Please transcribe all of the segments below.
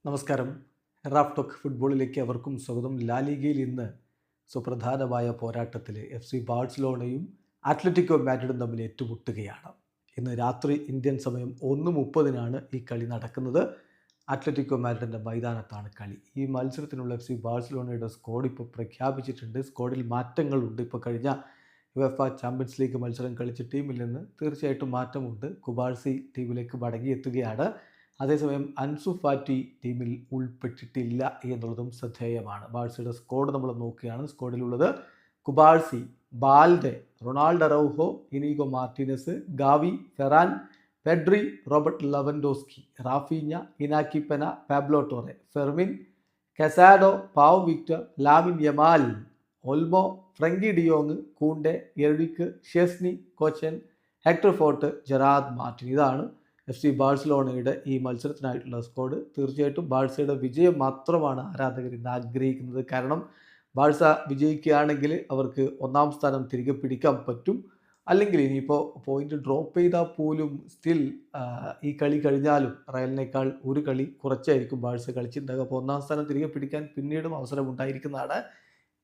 നമസ്കാരം. Raf talk ഫുട്ബോളിലേക്ക് അവർക്കും സ്വാഗതം. ലാലിഗയിൽ ഇന്ന് സുപ്രധാനമായ പോരാട്ടത്തിൽ FC ബാഴ്സലോണയും അത്ലറ്റിക്കോ മാഡ്രിഡും തമ്മിൽ ഏറ്റുമുട്ടുകയാണ്. ഇന്ന് രാത്രി ഇന്ത്യൻ സമയം 1:30 ഈ കളി നടക്കുന്നത്. അത്ലറ്റിക്കോ മാഡ്രിഡിൻ്റെ മൈതാനത്താണ് കളി. ഈ മത്സരത്തിനുള്ള FC ബാഴ്സലോണയുടെ സ്ക്വാഡ് ഇപ്പോൾ പ്രഖ്യാപിച്ചിട്ടുണ്ട്. സ്ക്വാഡിൽ മാറ്റങ്ങളുണ്ട്. ഇപ്പോൾ കഴിഞ്ഞ UEFA ചാമ്പ്യൻസ് ലീഗ് മത്സരം കളിച്ച ടീമിൽ നിന്ന് തീർച്ചയായിട്ടും മാറ്റമുണ്ട്. കുബാർസി ടീമിലേക്ക് മടങ്ങിയെത്തുകയാണ്. അതേസമയം അൻസു ഫാറ്റി ടീമിൽ ഉൾപ്പെട്ടിട്ടില്ല എന്നുള്ളതും ശ്രദ്ധേയമാണ്. ബാഴ്സയുടെ സ്ക്വാഡ് നമ്മൾ നോക്കുകയാണ്. സ്ക്വാഡിലുള്ളത് Cubarsi, Balde, Ronaldo Araujo, Inigo Martinez, Gavi, Ferran, Pedri, Robert Lewandowski, Raphinha, Inaki Pena, Pablo Torre, Fermin, Casado, Pau Victor, Lamine Yamal, Olmo, Frenkie de Jong, Kounde, Eric, Szczesny, Kochen, Hector Fort, Gerard Martin. ഇതാണ് FC ബാഴ്സലോണയുടെ ഈ മത്സരത്തിനായിട്ടുള്ള squad. തീർച്ചയായിട്ടും ബാഴ്സയുടെ വിജയം മാത്രമാണ് ആരാധകർ ഇന്ന് ആഗ്രഹിക്കുന്നത്. കാരണം ബാഴ്സ വിജയിക്കുകയാണെങ്കിൽ അവർക്ക് ഒന്നാം സ്ഥാനം തിരികെ പിടിക്കാൻ പറ്റും. അല്ലെങ്കിൽ ഇനിയിപ്പോൾ പോയിന്റ് ഡ്രോപ്പ് ചെയ്താൽ പോലും സ്റ്റിൽ ഈ കളി കഴിഞ്ഞാലും റയലിനേക്കാൾ ഒരു കളി കുറച്ചായിരിക്കും ബാഴ്സ കളിച്ചിട്ടുണ്ടാകുക. അപ്പോൾ ഒന്നാം സ്ഥാനം തിരികെ പിടിക്കാൻ പിന്നീടും അവസരം ഉണ്ടായിരിക്കുന്നതാണ്.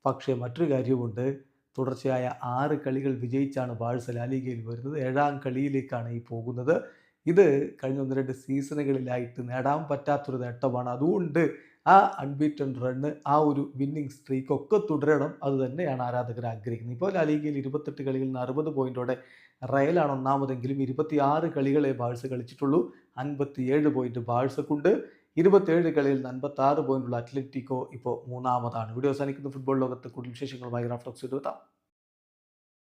പക്ഷേ മറ്റൊരു കാര്യമുണ്ട്. തുടർച്ചയായ 6 കളികൾ വിജയിച്ചാണ് ബാഴ്സ ലാലിഗയിൽ വരുന്നത്. 7ാം കളിയിലേക്കാണ് ഈ പോകുന്നത്. ഇത് കഴിഞ്ഞ 1-2 സീസണുകളിലായിട്ട് നേടാൻ പറ്റാത്തൊരു നേട്ടമാണ്. അതുകൊണ്ട് ആ അൺബീറ്റൺ റണ്ണ്, ആ ഒരു വിന്നിങ് സ്ട്രീക്ക് ഒക്കെ തുടരണം. അത് തന്നെയാണ് ആരാധകർ ആഗ്രഹിക്കുന്നത്. ഇപ്പോൾ ലാലിഗയിൽ 28 കളികളിൽ നിന്ന് 60 പോയിന്റോടെ റയലാണ് ഒന്നാമതെങ്കിലും 26 കളികളെ ബാഴ്സ കളിച്ചിട്ടുള്ളൂ. 57 പോയിന്റ് ബാഴ്സക്കുണ്ട്. 27 കളിയിൽ നിന്ന് 56 പോയിന്റുള്ള അത്ലറ്റിക്കോ ഇപ്പോൾ മൂന്നാമതാണ്. വീഡിയോ അവസാനിക്കുന്ന ഫുട്ബോൾ ലോകത്ത് കൂടുതൽ വിശേഷങ്ങളുമായി റാഫ് ടോക്സ് എത്താം.